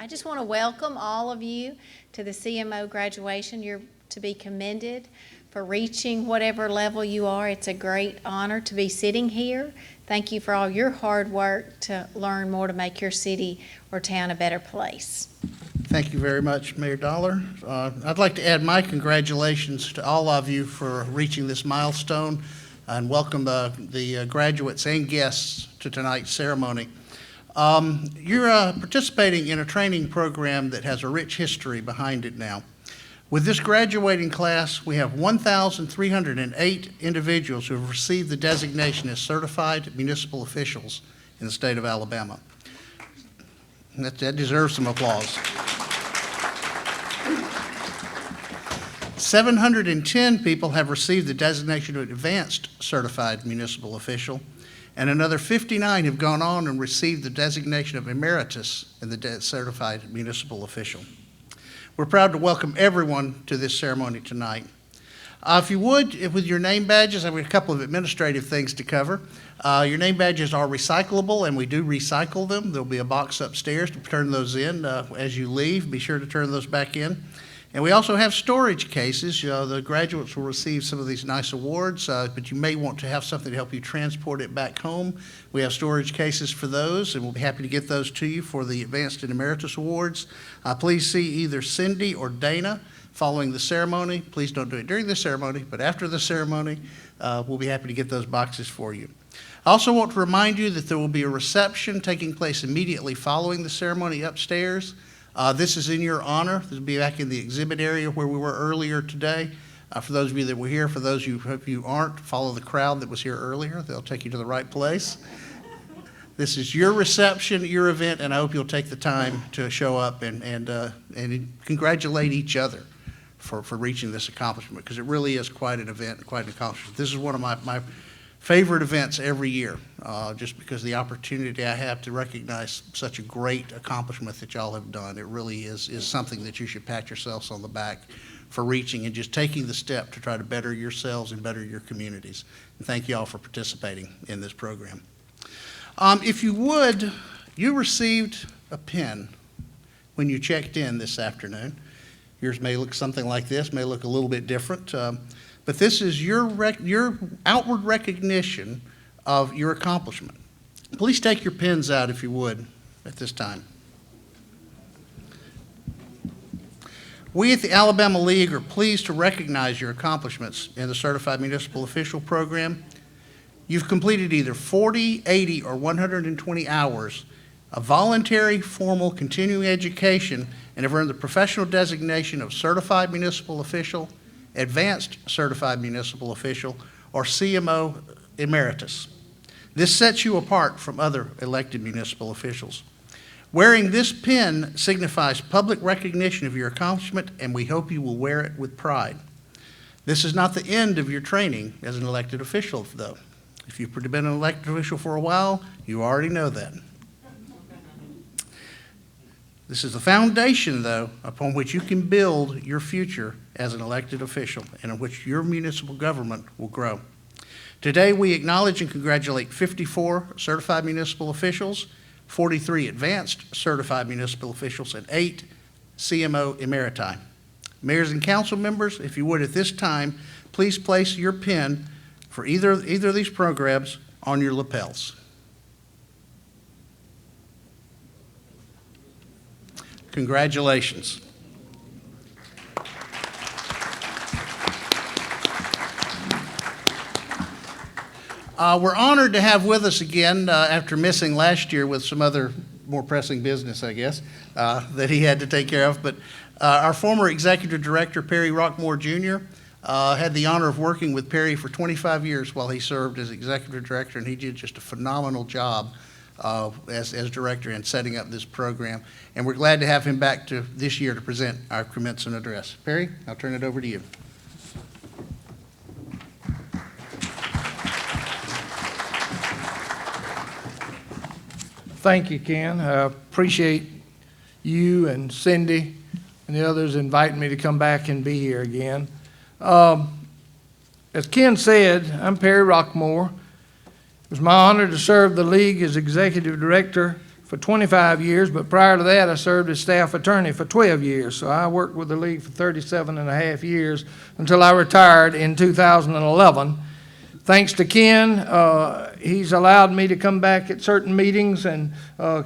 just want to welcome all of you to the CMO graduation. You're to be commended for reaching whatever level you are. It's a great honor to be sitting here. Thank you for all your hard work to learn more to make your city or town a better place. Thank you very much, Mayor Dollar. I'd like to add my congratulations to all of you for reaching this milestone and welcome the graduates and guests to tonight's ceremony. You're participating in a training program that has a rich history behind it now. With this graduating class, we have 1,308 individuals who have received the designation as certified municipal officials in the state of Alabama. That deserves some applause. 710 people have received the designation of advanced certified municipal official, and another 59 have gone on and received the designation of emeritus in the certified municipal official. We're proud to welcome everyone to this ceremony tonight. If you would, with your name badges, I've got a couple of administrative things to cover. Your name badges are recyclable, and we do recycle them. There'll be a box upstairs to turn those in as you leave. Be sure to turn those back in. And we also have storage cases. The graduates will receive some of these nice awards, but you may want to have something to help you transport it back home. We have storage cases for those, and we'll be happy to get those to you for the Advanced and Emeritus Awards. Please see either Cindy or Dana following the ceremony. Please don't do it during the ceremony, but after the ceremony, we'll be happy to get those boxes for you. I also want to remind you that there will be a reception taking place immediately following the ceremony upstairs. This is in your honor. This will be back in the exhibit area where we were earlier today. For those of you that were here, for those of you who aren't, follow the crowd that was here earlier. They'll take you to the right place. This is your reception, your event, and I hope you'll take the time to show up and congratulate each other for reaching this accomplishment, because it really is quite an event, quite an accomplishment. This is one of my favorite events every year, just because the opportunity I have to recognize such a great accomplishment that y'all have done. It really is something that you should pat yourselves on the back for reaching and just taking the step to try to better yourselves and better your communities. And thank you all for participating in this program. If you would, you received a pin when you checked in this afternoon. Yours may look something like this, may look a little bit different. But this is your outward recognition of your accomplishment. Please take your pens out, if you would, at this time. We at the Alabama League are pleased to recognize your accomplishments in the Certified Municipal Official Program. You've completed either 40, 80, or 120 hours of voluntary, formal, continuing education and have earned the professional designation of Certified Municipal Official, Advanced Certified Municipal Official, or CMO Emeritus. This sets you apart from other elected municipal officials. Wearing this pin signifies public recognition of your accomplishment, and we hope you will wear it with pride. This is not the end of your training as an elected official, though. If you've been an elected official for a while, you already know that. This is the foundation, though, upon which you can build your future as an elected official and in which your municipal government will grow. Today, we acknowledge and congratulate 54 certified municipal officials, 43 advanced certified municipal officials, and 8 CMO emeriti. Mayors and council members, if you would at this time, please place your pin for either of these programs on your lapels. Congratulations. We're honored to have with us again after missing last year with some other more pressing business, I guess, that he had to take care of. But our former executive director, Perry Rockmore Jr., had the honor of working with Perry for 25 years while he served as executive director, and he did just a phenomenal job as director in setting up this program. And we're glad to have him back to this year to present our commencement address. Perry, I'll turn it over to you. Thank you, Ken. I appreciate you and Cindy and the others inviting me to come back and be here again. As Ken said, I'm Perry Rockmore. It was my honor to serve the League as Executive Director for 25 years, but prior to that, I served as staff attorney for 12 years. So I worked with the league for 37 and a half years until I retired in 2011. Thanks to Ken, he's allowed me to come back at certain meetings and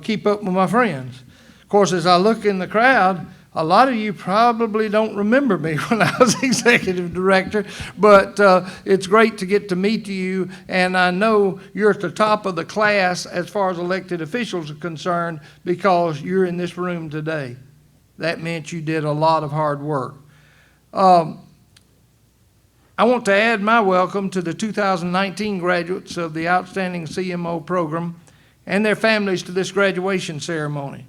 keep up with my friends. Of course, as I look in the crowd, a lot of you probably don't remember me when I was executive director, but it's great to get to meet you, and I know you're at the top of the class as far as elected officials are concerned because you're in this room today. That meant you did a lot of hard work. I want to add my welcome to the 2019 graduates of the Outstanding CMO program and their families to this graduation ceremony.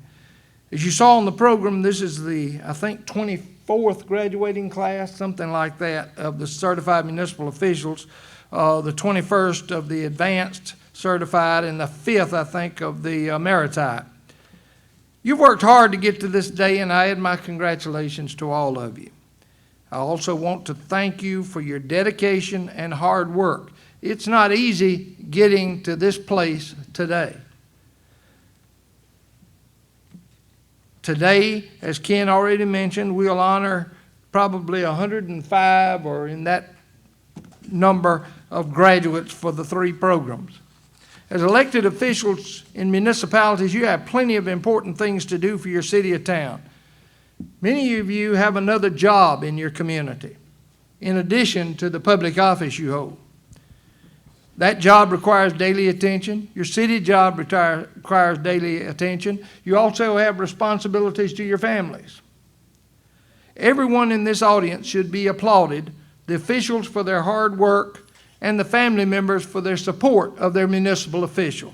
As you saw in the program, this is the, I think, 24th graduating class, something like that, of the certified municipal officials, the 21st of the advanced certified, and the 5th, I think, of the meritite. You've worked hard to get to this day, and I add my congratulations to all of you. I also want to thank you for your dedication and hard work. It's not easy getting to this place today. Today, as Ken already mentioned, we'll honor probably 105 or in that number of graduates for the 3 programs. As elected officials in municipalities, you have plenty of important things to do for your city or town. Many of you have another job in your community, in addition to the public office you hold. That job requires daily attention. Your city job requires daily attention. You also have responsibilities to your families. Everyone in this audience should be applauded, the officials for their hard work and the family members for their support of their municipal official.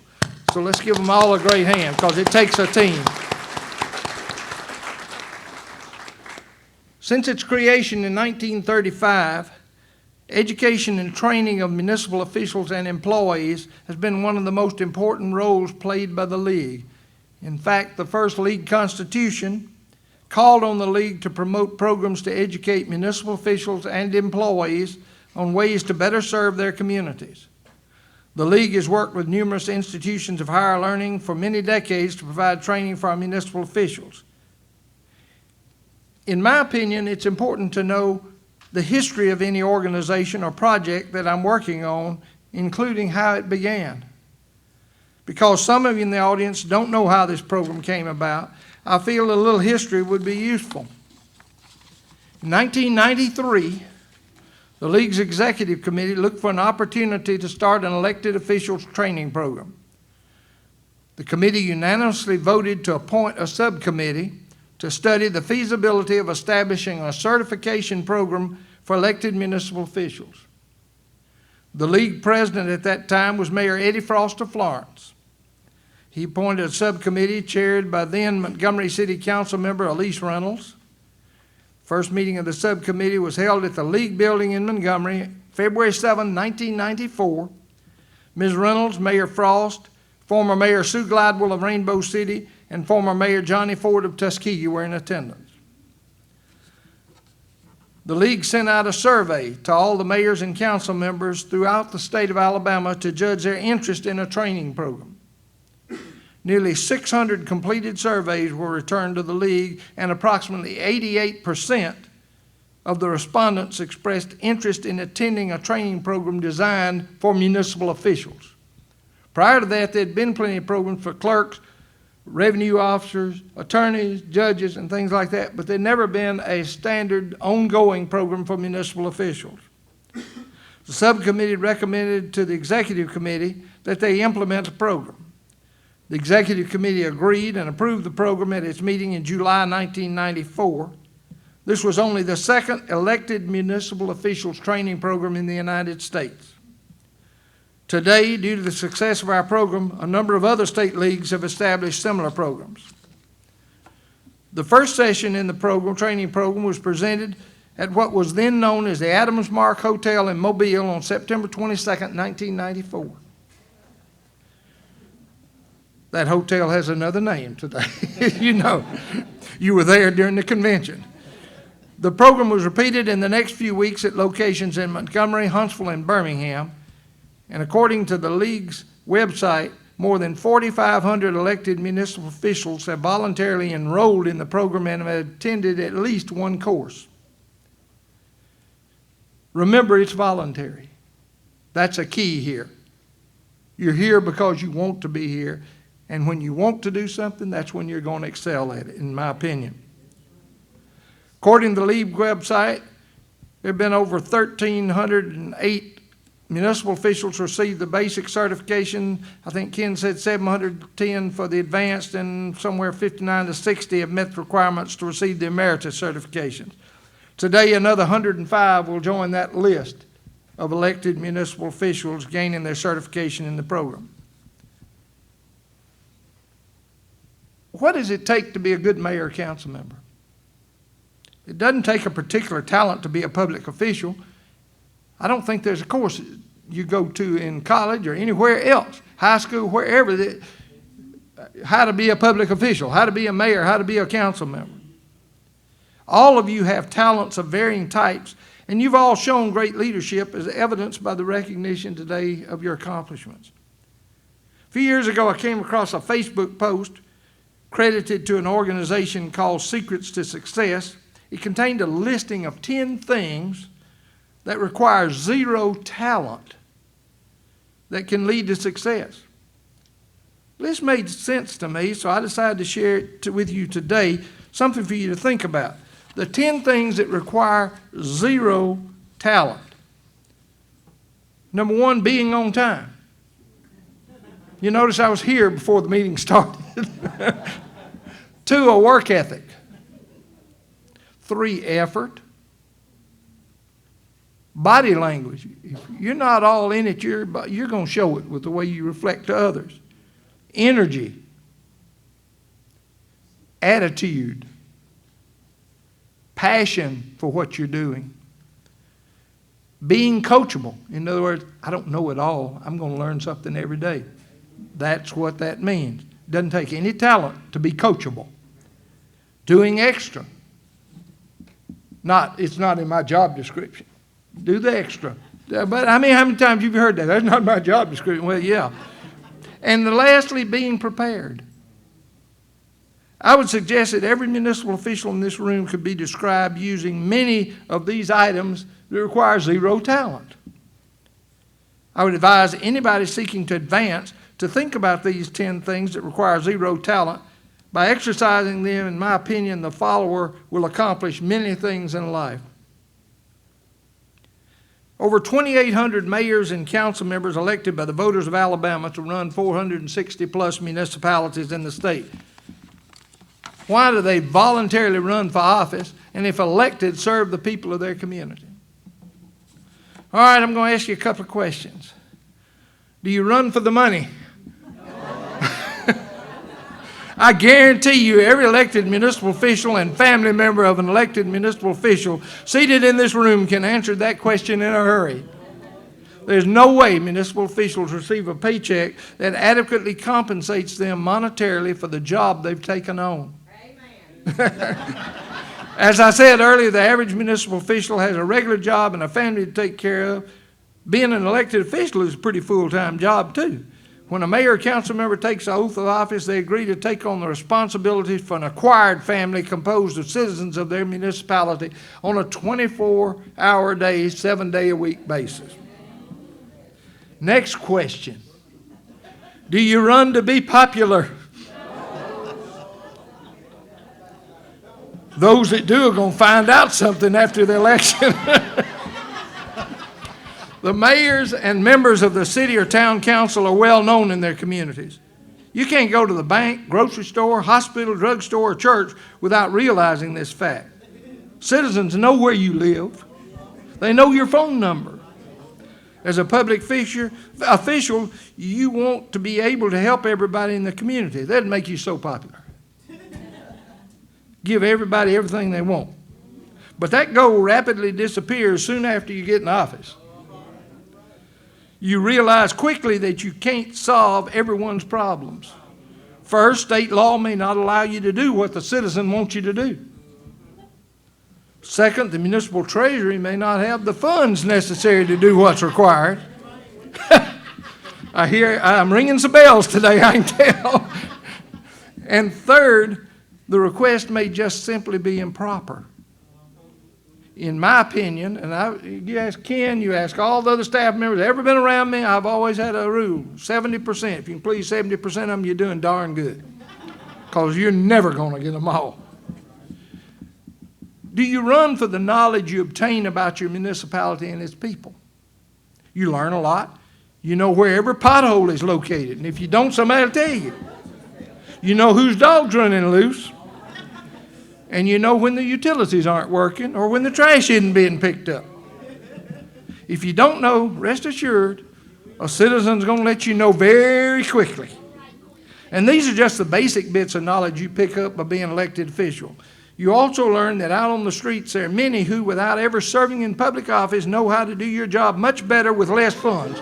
So let's give them all a great hand because it takes a team. Since its creation in 1935, education and training of municipal officials and employees has been one of the most important roles played by the League. In fact, the first League Constitution called on the League to promote programs to educate municipal officials and employees on ways to better serve their communities. The League has worked with numerous institutions of higher learning for many decades to provide training for our municipal officials. In my opinion, it's important to know the history of any organization or project that I'm working on, including how it began. Because some of you in the audience don't know how this program came about, I feel a little history would be useful. In 1993, the League's Executive Committee looked for an opportunity to start an elected officials training program. The committee unanimously voted to appoint a subcommittee to study the feasibility of establishing a certification program for elected municipal officials. The League president at that time was Mayor Eddie Frost of Florence. He appointed a subcommittee chaired by then Montgomery City Council member Elise Reynolds. First meeting of the subcommittee was held at the League building in Montgomery, February 7, 1994. Ms. Reynolds, Mayor Frost, former Mayor Sue Glidewell of Rainbow City, and former Mayor Johnny Ford of Tuskegee were in attendance. The League sent out a survey to all the mayors and council members throughout the state of Alabama to judge their interest in a training program. Nearly 600 completed surveys were returned to the League, and approximately 88% of the respondents expressed interest in attending a training program designed for municipal officials. Prior to that, there had been plenty of programs for clerks, revenue officers, attorneys, judges, and things like that, but there'd never been a standard ongoing program for municipal officials. The subcommittee recommended to the executive committee that they implement a program. The executive committee agreed and approved the program at its meeting in July 1994. This was only the second elected municipal officials training program in the United States. Today, due to the success of our program, a number of other state leagues have established similar programs. The first session in the training program was presented at what was then known as the Adams Mark Hotel in Mobile on September 22nd, 1994. That hotel has another name today. You know, you were there during the convention. The program was repeated in the next few weeks at locations in Montgomery, Huntsville, and Birmingham. And according to the League's website, more than 4,500 elected municipal officials have voluntarily enrolled in the program and have attended at least one course. Remember, it's voluntary. That's a key here. You're here because you want to be here, and when you want to do something, that's when you're going to excel at it, in my opinion. According to the LEAP website, there have been over 1,308 municipal officials receive the basic certification. I think Ken said 710 for the advanced, and somewhere 59 to 60 have met the requirements to receive the emeritus certifications. Today, another 105 will join that list of elected municipal officials gaining their certification in the program. What does it take to be a good mayor or council member? It doesn't take a particular talent to be a public official. I don't think there's a course you go to in college or anywhere else, high school, wherever, how to be a public official, how to be a mayor, how to be a council member. All of you have talents of varying types, and you've all shown great leadership as evidenced by the recognition today of your accomplishments. A few years ago, I came across a Facebook post credited to an organization called Secrets to Success. It contained a listing of 10 things that require zero talent that can lead to success. This made sense to me, so I decided to share it with you today, something for you to think about. The 10 things that require zero talent. Number one, being on time. You notice I was here before the meeting started. 2, a work ethic. 3, effort. Body language. If you're not all in it, you're going to show it with the way you reflect to others. Energy. Attitude. Passion for what you're doing. Being coachable. In other words, I don't know it all. I'm going to learn something every day. That's what that means. It doesn't take any talent to be coachable. Doing extra. It's not in my job description. Do the extra. But how many times have you heard that? That's not my job description. Well, yeah. And lastly, being prepared. I would suggest that every municipal official in this room could be described using many of these items that require zero talent. I would advise anybody seeking to advance to think about these 10 things that require zero talent. By exercising them, in my opinion, the follower will accomplish many things in life. Over 2,800 mayors and council members elected by the voters of Alabama to run 460 plus municipalities in the state. Why do they voluntarily run for office, and if elected, serve the people of their community? All right, I'm going to ask you a couple of questions. Do you run for the money? I guarantee you every elected municipal official and family member of an elected municipal official seated in this room can answer that question in a hurry. There's no way municipal officials receive a paycheck that adequately compensates them monetarily for the job they've taken on. As I said earlier, the average municipal official has a regular job and a family to take care of. Being an elected official is a pretty full-time job too. When a mayor or council member takes the oath of office, they agree to take on the responsibilities for an acquired family composed of citizens of their municipality on a 24-hour-a-day, 7-day-a-week basis. Next question. Do you run to be popular? Those that do are going to find out something after the election. The mayors and members of the city or town council are well known in their communities. You can't go to the bank, grocery store, hospital, drugstore, or church without realizing this fact. Citizens know where you live. They know your phone number. As a public official, you want to be able to help everybody in the community. That'd make you so popular. Give everybody everything they want. But that goal rapidly disappears soon after you get in office. You realize quickly that you can't solve everyone's problems. First, state law may not allow you to do what the citizen wants you to do. Second, the municipal treasury may not have the funds necessary to do what's required. I'm ringing some bells today, I can tell. And third, the request may just simply be improper. In my opinion, and you ask Ken, you ask all the other staff members, ever been around me, I've always had a rule, 70%. If you can please 70% of them, you're doing darn good. Because you're never going to get them all. Do you run for the knowledge you obtain about your municipality and its people? You learn a lot. You know where every pothole is located. And if you don't, somebody will tell you. You know whose dog's running loose. And you know when the utilities aren't working or when the trash isn't being picked up. If you don't know, rest assured, a citizen's going to let you know very quickly. And these are just the basic bits of knowledge you pick up by being an elected official. You also learn that out on the streets there are many who, without ever serving in public office, know how to do your job much better with less funds.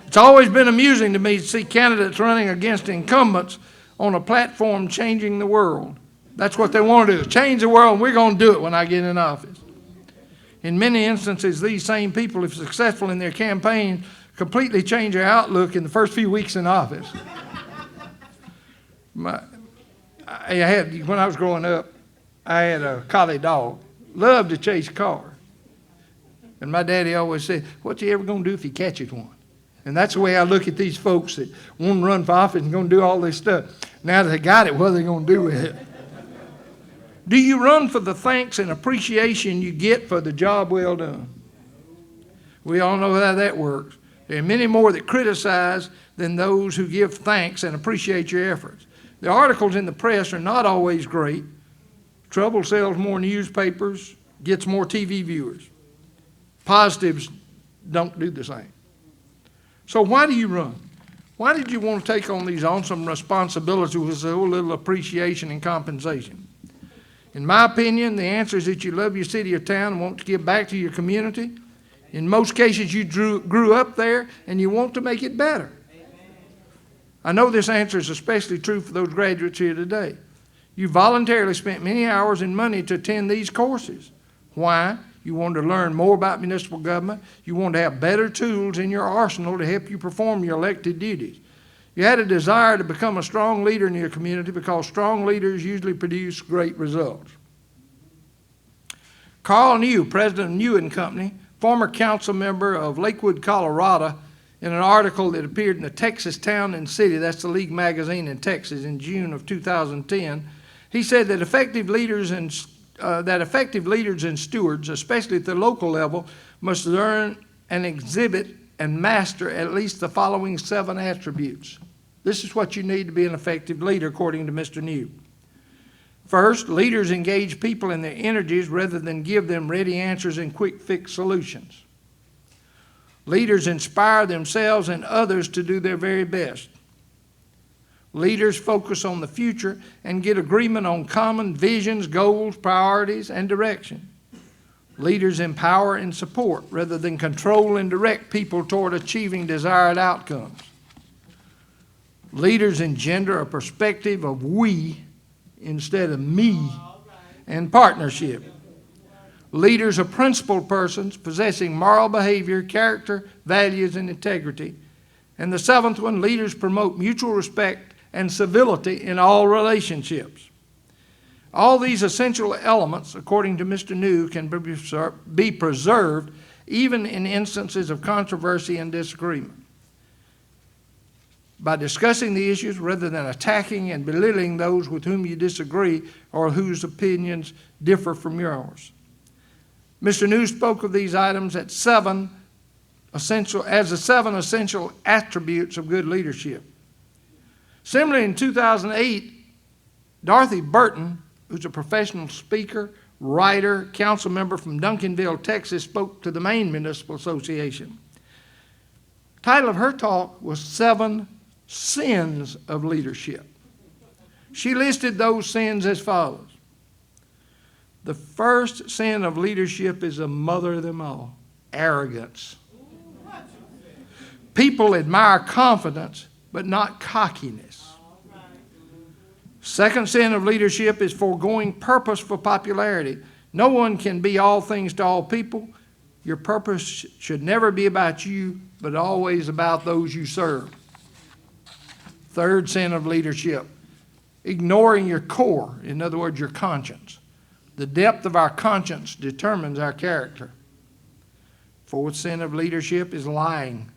It's always been amusing to me to see candidates running against incumbents on a platform changing the world. That's what they want to do, change the world, and we're going to do it when I get in office. In many instances, these same people, if successful in their campaign, completely change their outlook in the first few weeks in office. When I was growing up, I had a collie dog, loved to chase a car. And my daddy always said, what's he ever going to do if he catches one? And that's the way I look at these folks that want to run for office and going to do all this stuff. Now that they got it, what are they going to do with it? Do you run for the thanks and appreciation you get for the job well done? We all know how that works. There are many more that criticize than those who give thanks and appreciate your efforts. The articles in the press are not always great. Trouble sells more newspapers, gets more TV viewers. Positives don't do the same. So why do you run? Why did you want to take on these awesome responsibilities with so little appreciation and compensation? In my opinion, the answer is that you love your city or town and want to give back to your community. In most cases, you grew up there and you want to make it better. I know this answer is especially true for those graduates here today. You voluntarily spent many hours and money to attend these courses. Why? You wanted to learn more about municipal government. You wanted to have better tools in your arsenal to help you perform your elected duties. You had a desire to become a strong leader in your community because strong leaders usually produce great results. Carl New, president of New & Company, former council member of Lakewood, Colorado, in an article that appeared in the Texas Town and City, that's the League magazine in Texas, in June of 2010, he said that effective leaders and stewards, especially at the local level, must learn and exhibit and master at least the following 7 attributes. This is what you need to be an effective leader, according to Mr. New. First, leaders engage people in their energies rather than give them ready answers and quick fix solutions. Leaders inspire themselves and others to do their very best. Leaders focus on the future and get agreement on common visions, goals, priorities, and direction. Leaders empower and support rather than control and direct people toward achieving desired outcomes. Leaders engender a perspective of we instead of me and partnership. Leaders are principled persons possessing moral behavior, character, values, and integrity. And the 7th one, leaders promote mutual respect and civility in all relationships. All these essential elements, according to Mr. New, can be preserved even in instances of controversy and disagreement. By discussing the issues rather than attacking and belittling those with whom you disagree or whose opinions differ from yours. Mr. New spoke of these items as the 7 essential attributes of good leadership. Similarly, in 2008, Dorothy Burton, who's a professional speaker, writer, council member from Duncanville, Texas, spoke to the Maine Municipal Association. The title of her talk was 7 Sins of Leadership. She listed those sins as follows. The first sin of leadership is the mother of them all, arrogance. People admire confidence, but not cockiness. Second sin of leadership is foregoing purpose for popularity. No one can be all things to all people. Your purpose should never be about you, but always about those you serve. Third sin of leadership, ignoring your core, in other words, your conscience. The depth of our conscience determines our character. Fourth sin of leadership is lying.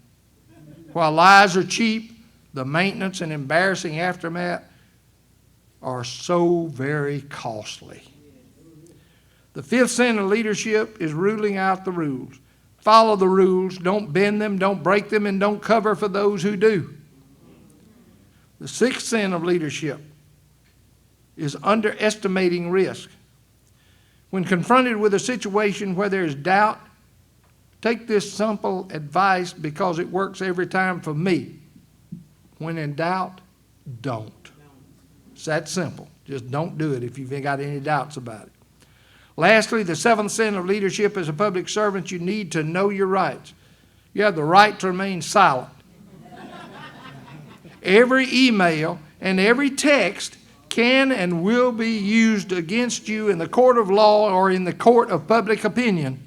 While lies are cheap, the maintenance and embarrassing aftermath are so very costly. The fifth sin of leadership is ruling out the rules. Follow the rules, don't bend them, don't break them, and don't cover for those who do. The sixth sin of leadership is underestimating risk. When confronted with a situation where there is doubt, take this simple advice because it works every time for me. When in doubt, don't. It's that simple. Just don't do it if you've got any doubts about it. Lastly, the seventh sin of leadership as a public servant, you need to know your rights. You have the right to remain silent. Every email and every text can and will be used against you in the court of law or in the court of public opinion.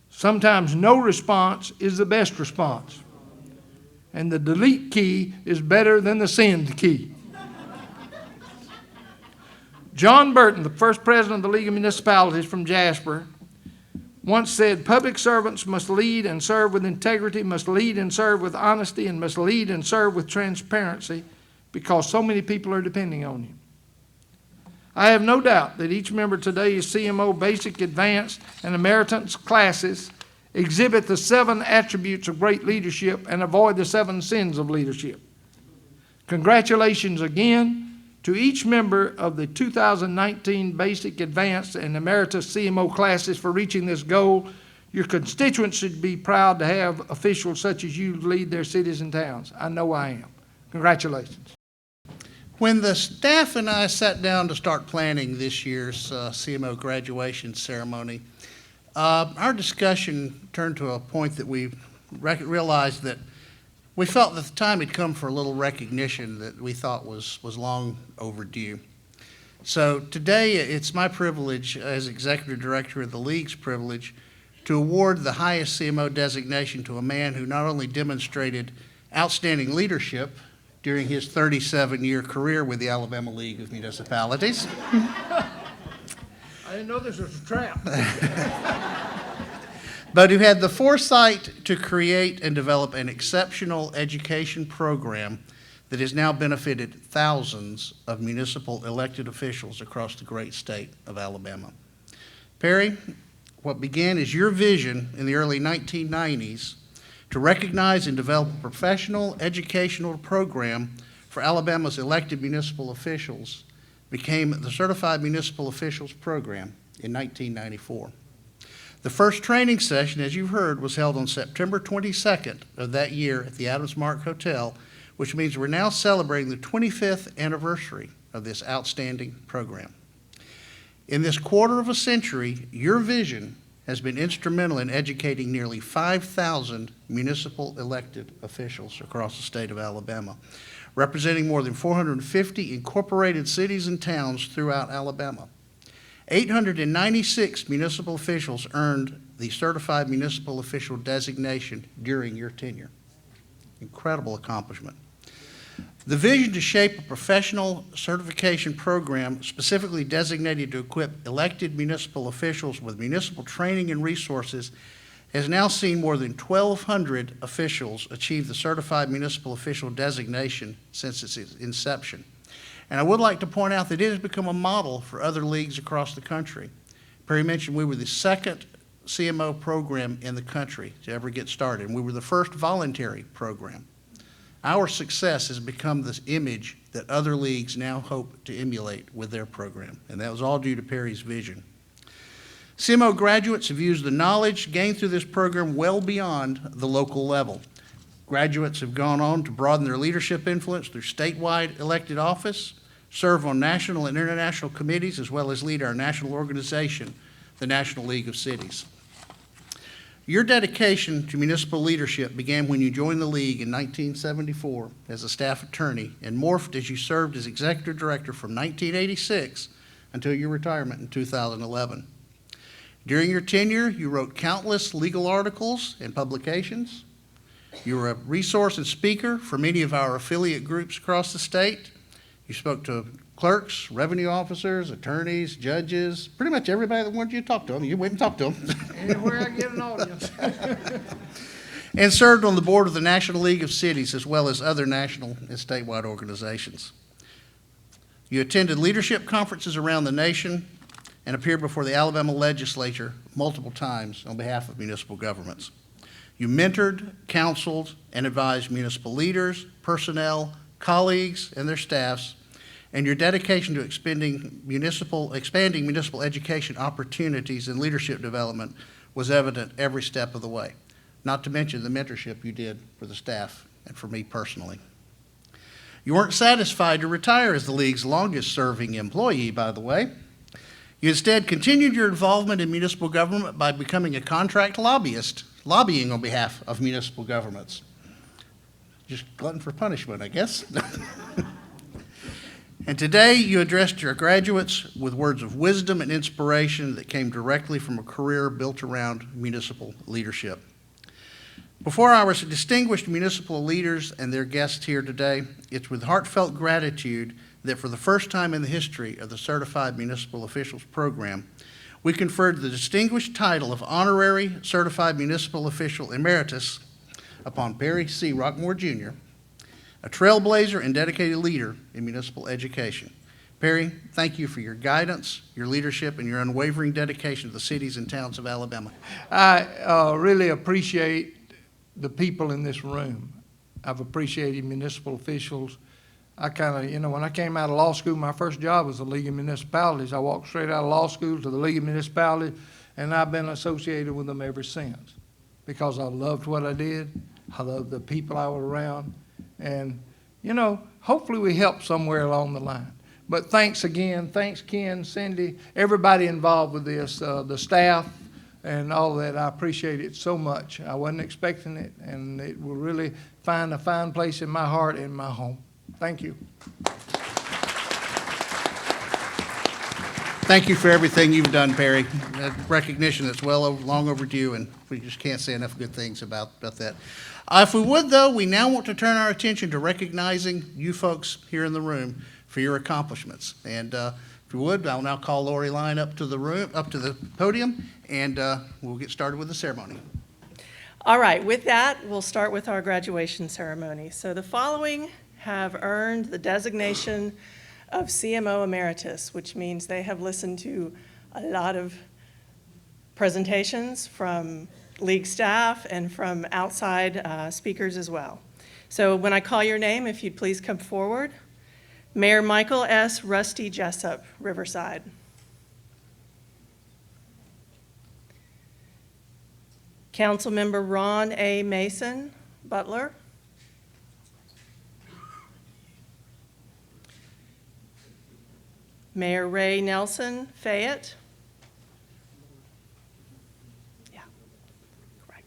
Sometimes no response is the best response. And the delete key is better than the send key. John Burton, the first president of the League of Municipalities from Jasper, once said, public servants must lead and serve with integrity, must lead and serve with honesty, and must lead and serve with transparency because so many people are depending on you. I have no doubt that each member of today's CMO Basic, Advanced, and Emeritus classes exhibit the 7 attributes of great leadership and avoid the 7 sins of leadership. Congratulations again to each member of the 2019 Basic, Advanced, and Emeritus CMO classes for reaching this goal. Your constituents should be proud to have officials such as you lead their cities and towns. I know I am. Congratulations. When the staff and I sat down to start planning this year's CMO graduation ceremony, our discussion turned to a point that we realized that we felt that the time had come for a little recognition that we thought was long overdue. So today it's my privilege as Executive Director of the League's privilege to award the highest CMO designation to a man who not only demonstrated outstanding leadership during his 37-year career with the Alabama League of Municipalities. I didn't know this was a trap. But who had the foresight to create and develop an exceptional education program that has now benefited thousands of municipal elected officials across the great state of Alabama. Perry, what began as your vision in the early 1990s to recognize and develop a professional educational program for Alabama's elected municipal officials became the Certified Municipal Officials Program in 1994. The first training session, as you've heard, was held on September 22nd of that year at the Adams Mark Hotel, which means we're now celebrating the 25th anniversary of this outstanding program. In this quarter of a century, your vision has been instrumental in educating nearly 5,000 municipal elected officials across the state of Alabama, representing more than 450 incorporated cities and towns throughout Alabama. 896 municipal officials earned the Certified Municipal Official designation during your tenure. Incredible accomplishment. The vision to shape a professional certification program specifically designated to equip elected municipal officials with municipal training and resources has now seen more than 1,200 officials achieve the Certified Municipal Official designation since its inception. And I would like to point out that it has become a model for other leagues across the country. Perry mentioned we were the second CMO program in the country to ever get started, and we were the first voluntary program. Our success has become this image that other leagues now hope to emulate with their program, and that was all due to Perry's vision. CMO graduates have used the knowledge gained through this program well beyond the local level. Graduates have gone on to broaden their leadership influence through statewide elected office, serve on national and international committees, as well as lead our national organization, the National League of Cities. Your dedication to municipal leadership began when you joined the League in 1974 as a staff attorney and morphed as you served as executive director from 1986 until your retirement in 2011. During your tenure, you wrote countless legal articles and publications. You were a resource and speaker for many of our affiliate groups across the state. You spoke to clerks, revenue officers, attorneys, judges, pretty much everybody that wanted you to talk to them. You went and talked to them. Anywhere I get an audience. And served on the board of the National League of Cities as well as other national and statewide organizations. You attended leadership conferences around the nation and appeared before the Alabama legislature multiple times on behalf of municipal governments. You mentored, counseled, and advised municipal leaders, personnel, colleagues, and their staffs, and your dedication to expanding municipal education opportunities and leadership development was evident every step of the way, not to mention the mentorship you did for the staff and for me personally. You weren't satisfied to retire as the league's longest-serving employee, by the way. You instead continued your involvement in municipal government by becoming a contract lobbyist, lobbying on behalf of municipal governments. Just glutton for punishment, I guess. And today you addressed your graduates with words of wisdom and inspiration that came directly from a career built around municipal leadership. Before our distinguished municipal leaders and their guests here today, it's with heartfelt gratitude that for the first time in the history of the Certified Municipal Officials Program, we conferred the distinguished title of Honorary Certified Municipal Official Emeritus upon Perry C. Rockmore, Jr., a trailblazer and dedicated leader in municipal education. Perry, thank you for your guidance, your leadership, and your unwavering dedication to the cities and towns of Alabama. I really appreciate the people in this room. I've appreciated municipal officials. I kind of, when I came out of law school, my first job was the League of Municipalities. I walked straight out of law school to the League of Municipalities, and I've been associated with them ever since because I loved what I did. I loved the people I was around. And, hopefully we helped somewhere along the line. But thanks again. Thanks, Ken, Cindy, everybody involved with this, the staff and all that. I appreciate it so much. I wasn't expecting it, and it will really find a fine place in my heart and my home. Thank you. Thank you for everything you've done, Perry. That recognition that's long overdue, and we just can't say enough good things about that. If we would, though, we now want to turn our attention to recognizing you folks here in the room for your accomplishments. And if you would, I'll now call Lori Line up to the podium, and we'll get started with the ceremony. All right, with that, we'll start with our graduation ceremony. So the following have earned the designation of CMO Emeritus, which means they have listened to a lot of presentations from league staff and from outside speakers as well. So when I call your name, if you'd please come forward. Mayor Michael S. Rusty Jessup, Riverside. Councilmember Ron A. Mason, Butler. Mayor Ray Nelson, Fayette. Yeah, correct.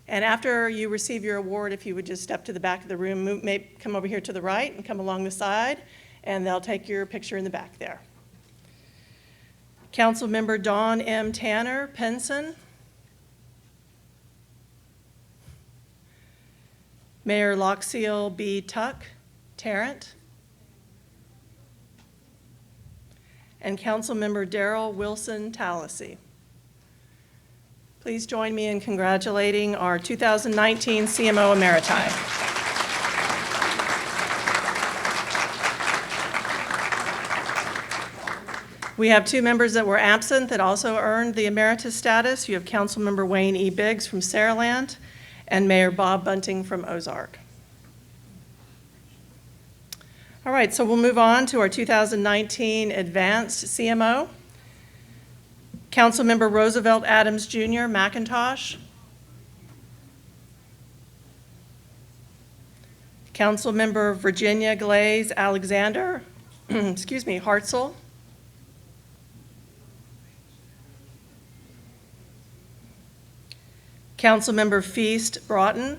And after you receive your award, if you would just step to the back of the room, come over here to the right and come along the side, and they'll take your picture in the back there. Councilmember Dawn M. Tanner, Penson. Mayor Loxiel B. Tuck, Tarrant. And Councilmember Darrell Wilson Tallassee. Please join me in congratulating our 2019 CMO Emeriti. We have two members that were absent that also earned the emeritus status. You have Councilmember Wayne E. Biggs from Saraland and Mayor Bob Bunting from Ozark. All right, so we'll move on to our 2019 Advanced CMO. Councilmember Roosevelt Adams Jr., McIntosh. Councilmember Virginia Glaze Alexander, Hartzell. Councilmember Feast Bruton.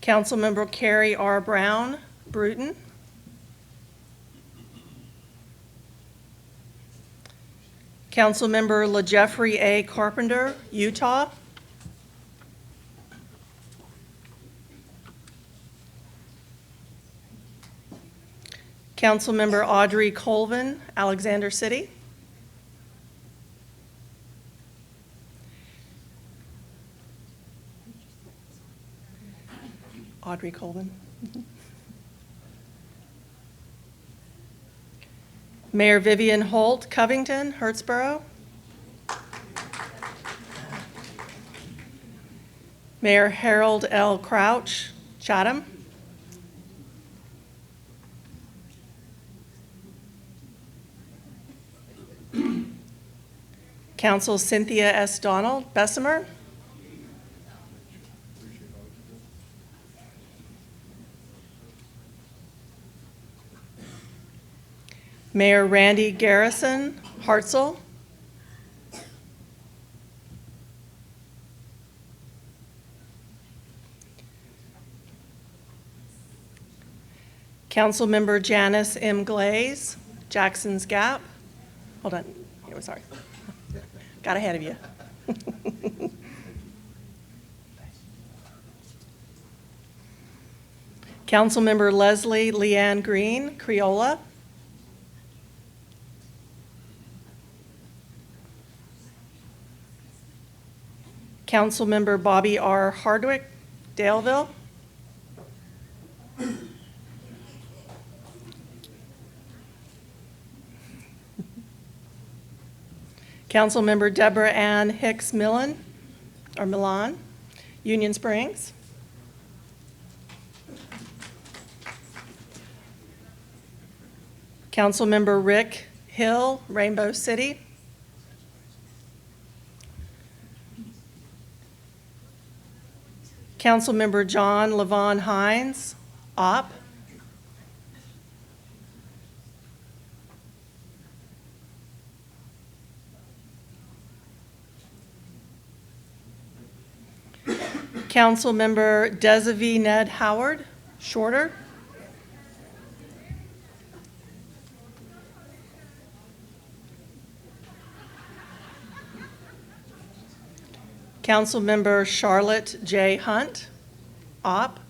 Councilmember Carrie R. Brown, Bruton. Councilmember LaJeffrey A. Carpenter, Utah. Councilmember Audrey Colvin, Alexander City. Audrey Colvin. Mayor Vivian Holt, Covington, Hurtsboro. Mayor Harold L. Crouch, Chatham. Council Cynthia S. Donald, Bessemer. Mayor Randy Garrison, Hartselle. Councilmember Janice M. Glaze, Jackson's Gap. Hold on, here, sorry. Got ahead of you. Councilmember Leslie Leanne Green, Creola. Councilmember Bobby R. Hardwick, Daleville. Councilmember Deborah Ann Hicks Milan, Union Springs. Councilmember Rick Hill, Rainbow City. Councilmember John Levon Hines, Opp. Councilmember Desiree Ned Howard, Shorter. Councilmember Charlotte J. Hunt, Opp.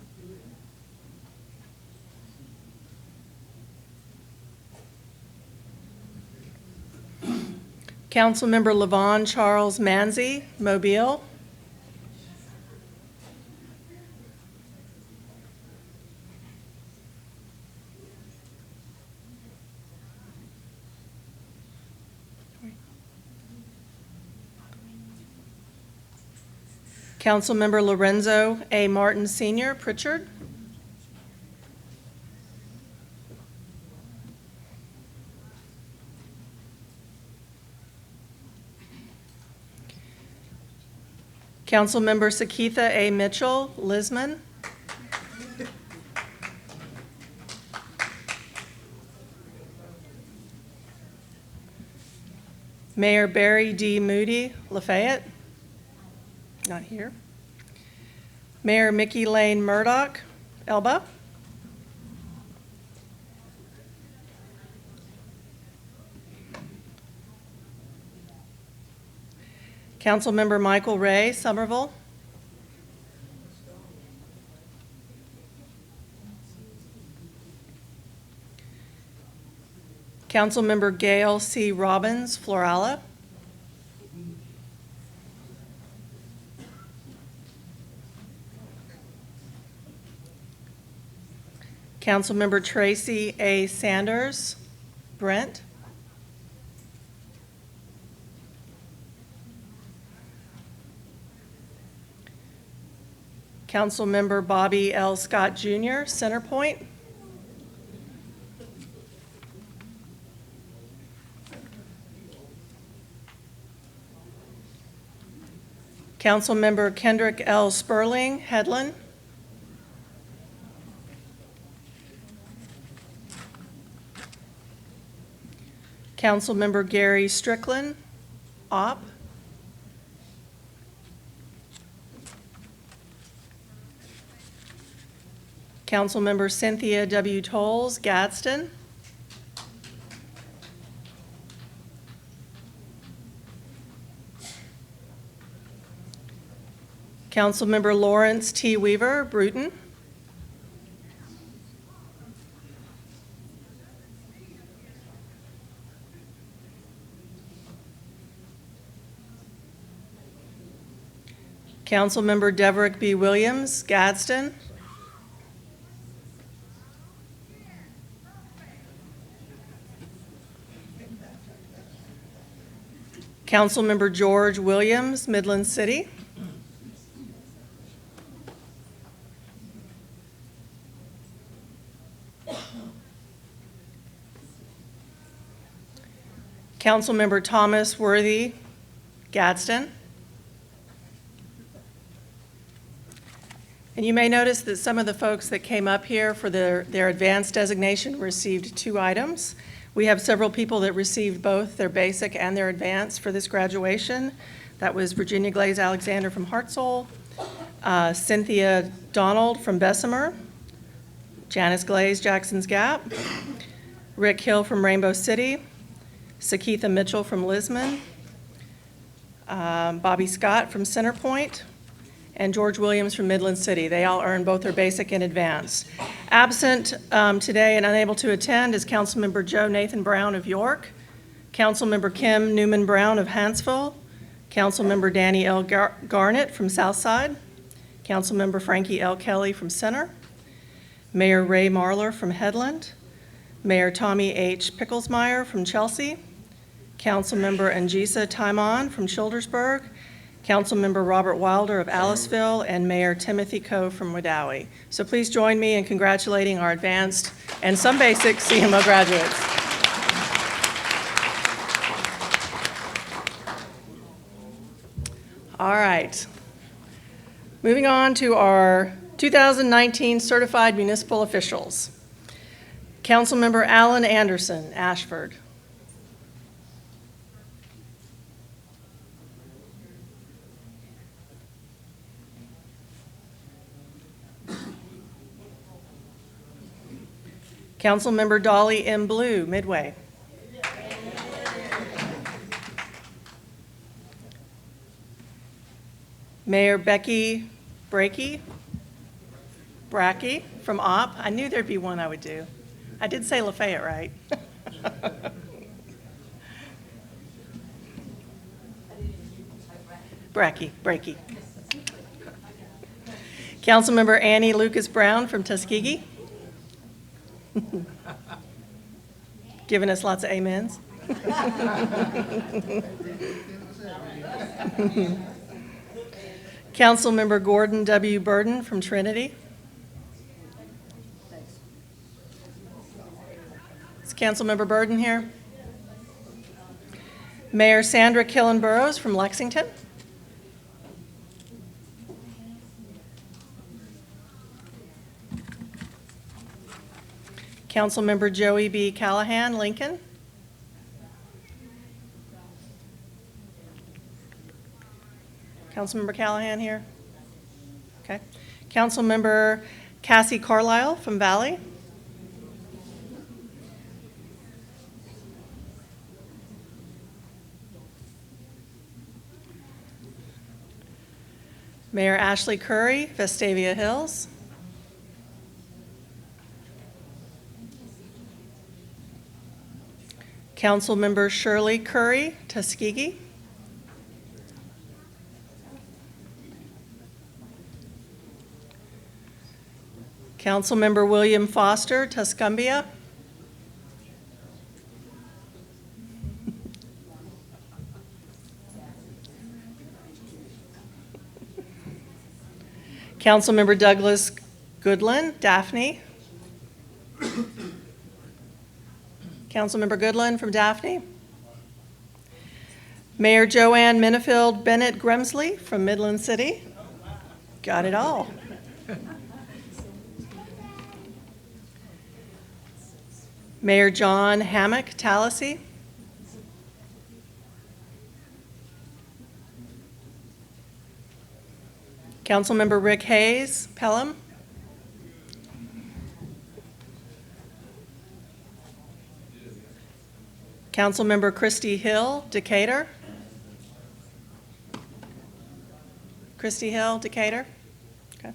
Councilmember Levon Charles Manzi, Mobile. Councilmember Lorenzo A. Martin Sr., Pritchard. Councilmember Sakitha A. Mitchell, Lisman. Mayor Barry D. Moody, Lafayette. Not here. Mayor Mickey Lane Murdoch, Elba. Councilmember Michael Ray, Somerville. Councilmember Gail C. Robbins, Florala. Councilmember Tracy A. Sanders, Brent. Councilmember Bobby L. Scott Jr., Center Point. Councilmember Kendrick L. Sperling, Headland. Councilmember Gary Strickland, Opp. Councilmember Cynthia W. Tolles, Gadsden. Councilmember Lawrence T. Weaver, Bruton. Councilmember Deverick B. Williams, Gadsden. Councilmember George Williams, Midland City. Councilmember Thomas Worthy, Gadsden. And you may notice that some of the folks that came up here for their advanced designation received 2 items. We have several people that received both their basic and their advanced for this graduation. That was Virginia Glaze Alexander from Hartselle, Cynthia Donald from Bessemer, Janice Glaze, Jackson's Gap, Rick Hill from Rainbow City, Sakitha Mitchell from Lisman, Bobby Scott from Centerpoint, and George Williams from Midland City. They all earned both their basic and advanced. Absent today and unable to attend is Councilmember Joe Nathan Brown of York, Councilmember Kim Newman Brown of Hanceville, Councilmember Danny L. Garnett from Southside, Councilmember Frankie L. Kelly from Center, Mayor Ray Marlar from Headland, Mayor Tommy H. Picklesmeyer from Chelsea, Councilmember Angisa Taimon from Childersburg, Councilmember Robert Wilder of Aliceville, and Mayor Timothy Coe from Wedowee. So please join me in congratulating our advanced and some basic CMO graduates. All right. Moving on to our 2019 certified municipal officials. Councilmember Alan Anderson, Ashford. Councilmember Dolly M. Blue, Midway. Mayor Becky Brackey from OP. I knew there'd be one I would do. I did say Lafayette, right? Brackey. Councilmember Annie Lucas Brown from Tuskegee. Giving us lots of amens. Councilmember Gordon W. Burden from Trinity. Is Councilmember Burden here? Mayor Sandra Killen Burrows from Lexington. Councilmember Joey B. Callahan, Lincoln. Councilmember Callahan here? Okay. Councilmember Cassie Carlisle from Valley. Mayor Ashley Curry, Vestavia Hills. Councilmember Shirley Curry, Tuskegee. Councilmember William Foster, Tuscumbia. Councilmember Douglas Goodland, Daphne. Councilmember Goodland from Daphne. Mayor Joanne Minifield Bennett Grimsley from Midland City. Got it all. Mayor John Hammock, Tallahassee. Councilmember Rick Hayes, Pelham. Councilmember Christy Hill, Decatur. Christy Hill, Decatur. Okay.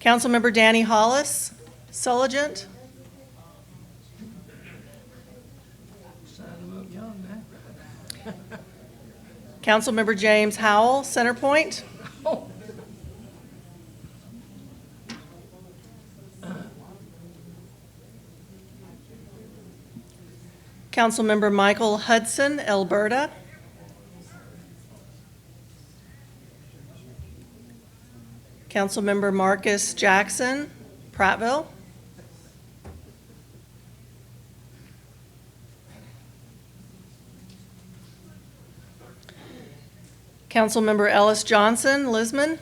Councilmember Danny Hollis, Sulligent. Councilmember James Howell, Center Point. Councilmember Michael Hudson, Alberta. Councilmember Marcus Jackson, Prattville. Councilmember Ellis Johnson, Lisbon.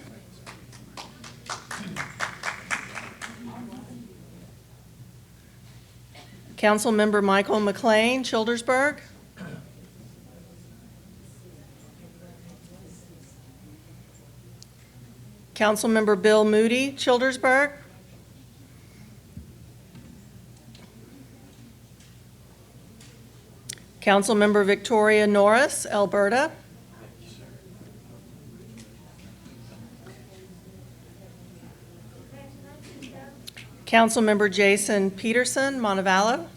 Councilmember Michael McLean, Childersburg. Councilmember Bill Moody, Childersburg. Councilmember Victoria Norris, Alberta. Councilmember Jason Peterson, Montevallo.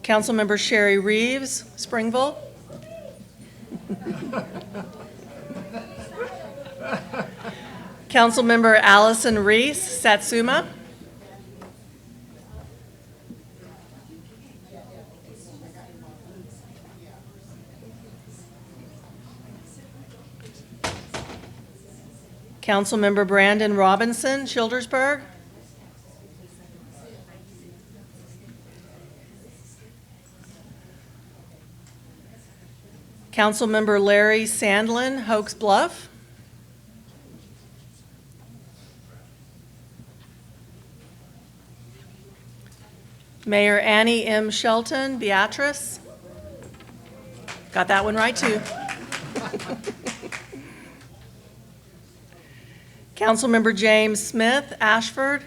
Councilmember Sherry Reeves, Springville. Councilmember Allison Reese, Satsuma. Councilmember Brandon Robinson, Childersburg. Councilmember Larry Sandlin, Hoax Bluff. Mayor Annie M. Shelton, Beatrice. Got that one right, too. Councilmember James Smith, Ashford.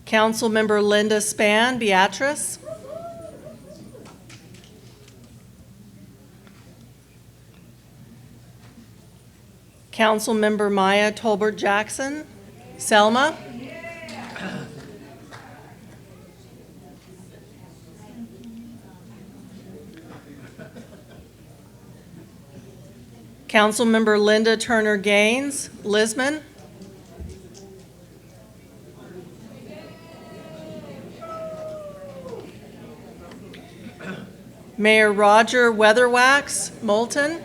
Councilmember Linda Spann, Beatrice. Councilmember Maya Tolbert Jackson, Selma. Councilmember Linda Turner Gaines, Lisbon. Mayor Roger Weatherwax, Moulton.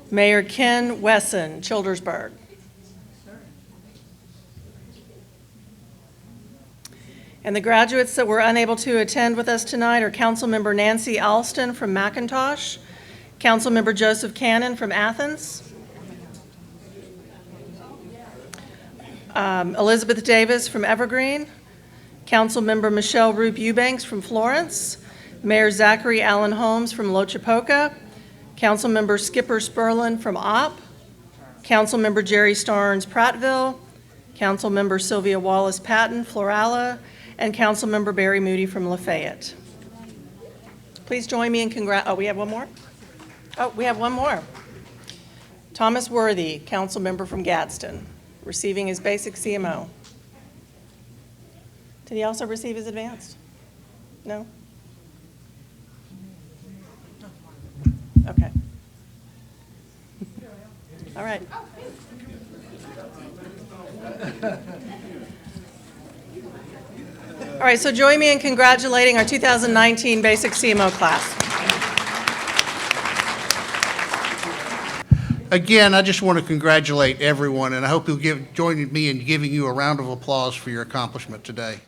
Mayor Ken Wesson, Childersburg. And the graduates that were unable to attend with us tonight are Councilmember Nancy Alston from McIntosh, Councilmember Joseph Cannon from Athens, Elizabeth Davis from Evergreen, Councilmember Michelle Roop Eubanks from Florence, Mayor Zachary Allen Holmes from Lochapoka, Councilmember Skipper Sperlin from Opp, Councilmember Jerry Starnes, Prattville, Councilmember Sylvia Wallace Patton, Florala, and Councilmember Barry Moody from Lafayette. Please join me in oh, we have one more? Oh, we have one more. Thomas Worthy, Councilmember from Gadsden, receiving his basic CMO. Did he also receive his advanced? No? Okay. All right. All right, so join me in congratulating our 2019 Basic CMO class. Again, I just want to congratulate everyone, and I hope you'll join me in giving you a round of applause for your accomplishment today.